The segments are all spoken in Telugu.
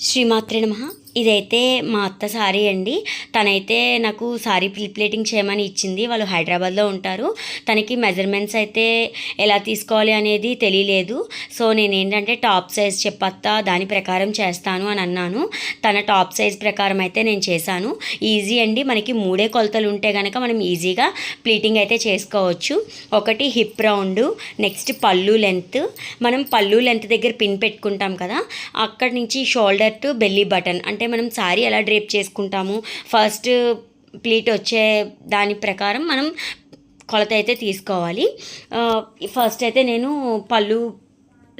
శ్రీమాత్రే నమః. ఇదైతే మా అత్త సారీ అండి. తనైతే నాకు సారీ ప్లేటింగ్ చేయమని ఇచ్చింది. వాళ్ళు హైదరాబాద్లో ఉంటారు. తనకి మెజర్మెంట్స్ అయితే ఎలా తీసుకోవాలి అనేది తెలియలేదు. సో నేనేంటంటే టాప్ సైజ్ చెప్పత్తా, దాని ప్రకారం చేస్తాను అని అన్నాను. తన టాప్ సైజ్ ప్రకారం అయితే నేను చేశాను. ఈజీ అండి, మనకి మూడే కొలతలు ఉంటే కనుక మనం ఈజీగా ప్లీటింగ్ అయితే చేసుకోవచ్చు. ఒకటి హిప్ రౌండ్, నెక్స్ట్ పళ్ళు లెంత్. మనం పళ్ళు లెంత్ దగ్గర పిన్ పెట్టుకుంటాం కదా, అక్కడి నుంచి షోల్డర్ టు బెల్లీ బటన్, అంటే మనం శారీ ఎలా డ్రేప్ చేసుకుంటాము ఫస్ట్ ప్లీట్ వచ్చే దాని ప్రకారం మనం కొలత అయితే తీసుకోవాలి. ఫస్ట్ అయితే నేను పళ్ళు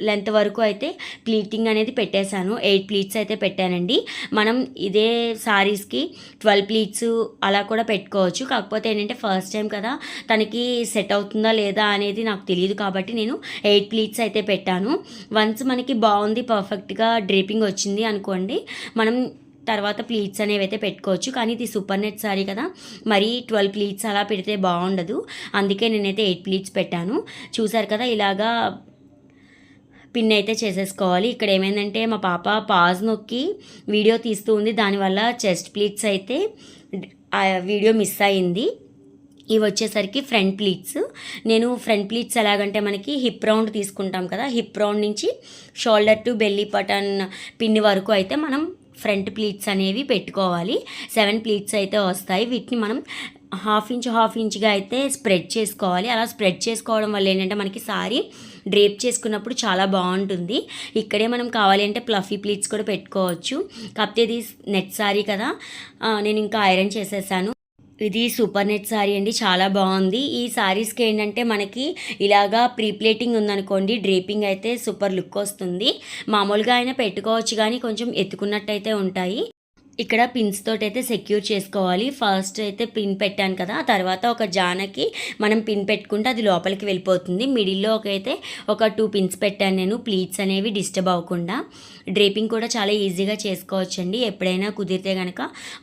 లెంత్ వరకు అయితే ప్లీటింగ్ అనేది పెట్టేశాను. 8 ప్లీట్స్ అయితే పెట్టానండి. మనం ఇదే సారీస్కి 12 ప్లీట్స్ అలా కూడా పెట్టుకోవచ్చు. కాకపోతే ఏంటంటే ఫస్ట్ టైం కదా, తనకి సెట్ అవుతుందా లేదా అనేది నాకు తెలియదు కాబట్టి నేను 8 ప్లీట్స్ అయితే పెట్టాను. వన్స్ మనకి బాగుంది, పర్ఫెక్ట్గా డ్రేపింగ్ వచ్చింది అనుకోండి, మనం తర్వాత ప్లీట్స్ అనేవి అయితే పెట్టుకోవచ్చు. కానీ ఇది సూపర్ నెట్ సారీ కదా, మరి 12 ప్లీట్స్ అలా పెడితే బాగుండదు. అందుకే నేనైతే 8 ప్లీట్స్ పెట్టాను. చూసారు కదా, ఇలాగా పిన్ అయితే చేసేసుకోవాలి. ఇక్కడ ఏమైందంటే మా పాప పాజ్ నొక్కి వీడియో తీస్తూ ఉంది, దానివల్ల చెస్ట్ ప్లీట్స్ అయితే వీడియో మిస్ అయింది. ఇవి వచ్చేసరికి ఫ్రంట్ ప్లీట్స్. నేను ఫ్రంట్ ప్లీట్స్ ఎలాగంటే మనకి హిప్ రౌండ్ తీసుకుంటాం కదా, హిప్ రౌండ్ నుంచి shoulder to belly button pin వరకు అయితే మనం ఫ్రంట్ ప్లీట్స్ అనేవి పెట్టుకోవాలి. 7 ప్లీట్స్ అయితే వస్తాయి. వీటిని మనం హాఫ్ ఇంచ్గా అయితే స్ప్రెడ్ చేసుకోవాలి. అలా స్ప్రెడ్ చేసుకోవడం వల్ల ఏంటంటే మనకి సారీ డ్రేప్ చేసుకున్నప్పుడు చాలా బాగుంటుంది. ఇక్కడే మనం కావాలి అంటే ప్లఫీ ప్లీట్స్ కూడా పెట్టుకోవచ్చు. కాకపోతే ఇది నెట్ సారీ కదా, నేను ఇంకా ఐరన్ చేసేసాను. ఇది సూపర్ నెట్ సారీ అండి, చాలా బాగుంది. ఈ సారీస్కి ఏంటంటే మనకి ఇలాగా ప్రీప్లేటింగ్ ఉందనుకోండి, డ్రేపింగ్ అయితే సూపర్ లుక్ వస్తుంది. మామూలుగా అయినా పెట్టుకోవచ్చు కానీ కొంచెం ఎత్తుకున్నట్టయితే ఉంటాయి. ఇక్కడ పిన్స్ తోటి అయితే సెక్యూర్ చేసుకోవాలి. ఫస్ట్ అయితే పిన్ పెట్టాను కదా, తర్వాత ఒక జానకి మనం పిన్ పెట్టుకుంటే అది లోపలికి వెళ్ళిపోతుంది. మిడిల్లో అయితే ఒక 2 పిన్స్ పెట్టాను నేను, ప్లీట్స్ అనేవి డిస్టర్బ్ అవ్వకుండా. డ్రేపింగ్ కూడా చాలా ఈజీగా చేసుకోవచ్చండి. ఎప్పుడైనా కుదిరితే కనుక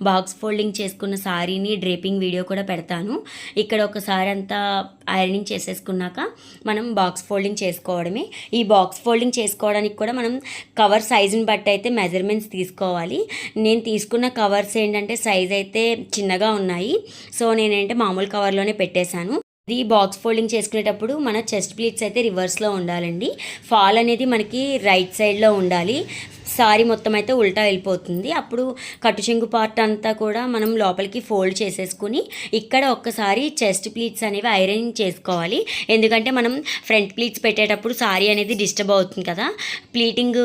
బాక్స్ ఫోల్డింగ్ చేసుకున్న సారీని డ్రేపింగ్ వీడియో కూడా పెడతాను. ఇక్కడ ఒకసారి అంతా ఐరనింగ్ చేసేసుకున్నాక మనం బాక్స్ ఫోల్డింగ్ చేసుకోవడమే. ఈ బాక్స్ ఫోల్డింగ్ చేసుకోవడానికి కూడా మనం కవర్ సైజుని బట్టి అయితే మెజర్మెంట్స్ తీసుకోవాలి. నేను తీసుకున్న కవర్స్ ఏంటంటే సైజ్ అయితే చిన్నగా ఉన్నాయి, సో నేనేంటే మామూలు కవర్లోనే పెట్టేశాను. ఇది బాక్స్ ఫోల్డింగ్ చేసుకునేటప్పుడు మన చెస్ట్ ప్లీట్స్ అయితే రివర్స్లో ఉండాలండి. ఫాల్ అనేది మనకి రైట్ సైడ్లో ఉండాలి. సారీ మొత్తం అయితే ఉల్టా వెళ్ళిపోతుంది. అప్పుడు కట్టు చెంగు పార్ట్ అంతా కూడా మనం లోపలికి ఫోల్డ్ చేసేసుకుని ఇక్కడ ఒక్కసారి చెస్ట్ ప్లీట్స్ అనేవి ఐరనింగ్ చేసుకోవాలి. ఎందుకంటే మనం ఫ్రంట్ ప్లీట్స్ పెట్టేటప్పుడు సారీ అనేది డిస్టర్బ్ అవుతుంది కదా, ప్లీటింగ్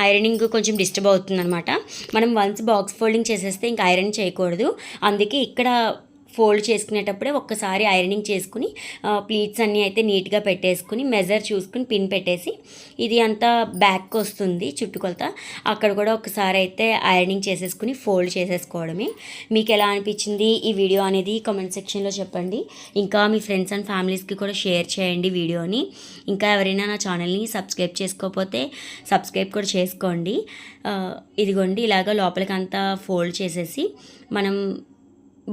ఐరనింగ్ కొంచెం డిస్టర్బ్ అవుతుంది అనమాట. మనం వన్స్ బాక్స్ ఫోల్డింగ్ చేసేస్తే ఇంకా ఐరన్ చేయకూడదు. అందుకే ఇక్కడ ఫోల్డ్ చేసుకునేటప్పుడే ఒక్కసారి ఐరనింగ్ చేసుకుని ప్లీట్స్ అన్నీ అయితే నీట్గా పెట్టేసుకుని మెజర్ చూసుకుని పిన్ పెట్టేసి, ఇది అంతా బ్యాక్ వస్తుంది చుట్టుకొలత, అక్కడ కూడా ఒకసారి అయితే ఐరనింగ్ చేసేసుకుని ఫోల్డ్ చేసేసుకోవడమే. మీకు ఎలా అనిపించింది ఈ వీడియో అనేది కామెంట్ సెక్షన్లో చెప్పండి. ఇంకా మీ ఫ్రెండ్స్ అండ్ ఫ్యామిలీస్కి కూడా షేర్ చేయండి వీడియోని. ఇంకా ఎవరైనా నా ఛానల్ని సబ్స్క్రైబ్ చేసుకోకపోతే సబ్స్క్రైబ్ కూడా చేసుకోండి. ఇదిగోండి, ఇలాగ లోపలికి అంతా ఫోల్డ్ చేసేసి మనం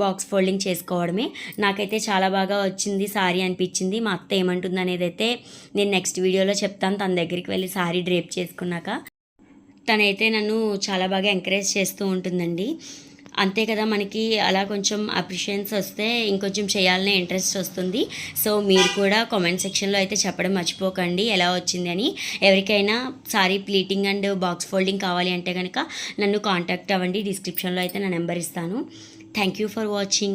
బాక్స్ ఫోల్డింగ్ చేసుకోవడమే. నాకైతే చాలా బాగా వచ్చింది సారీ అనిపించింది. మా అత్త ఏమంటుంది అనేది అయితే నేను నెక్స్ట్ వీడియోలో చెప్తాను. తన దగ్గరికి వెళ్ళి సారీ డ్రేప్ చేసుకున్నాక తనైతే నన్ను చాలా బాగా ఎంకరేజ్ చేస్తూ ఉంటుందండి. అంతే కదా, మనకి అలా కొంచెం అప్రిషియేషన్స్ వస్తే ఇంకొంచెం చేయాలనే ఇంట్రెస్ట్ వస్తుంది. సో మీరు కూడా కామెంట్ సెక్షన్లో అయితే చెప్పడం మర్చిపోకండి ఎలా వచ్చింది అని. ఎవరికైనా sorry pleating and box folding కావాలి అంటే కనుక నన్ను కాంటాక్ట్ అవ్వండి. డిస్క్రిప్షన్లో అయితే నా నెంబర్ ఇస్తాను. Thank you for watching.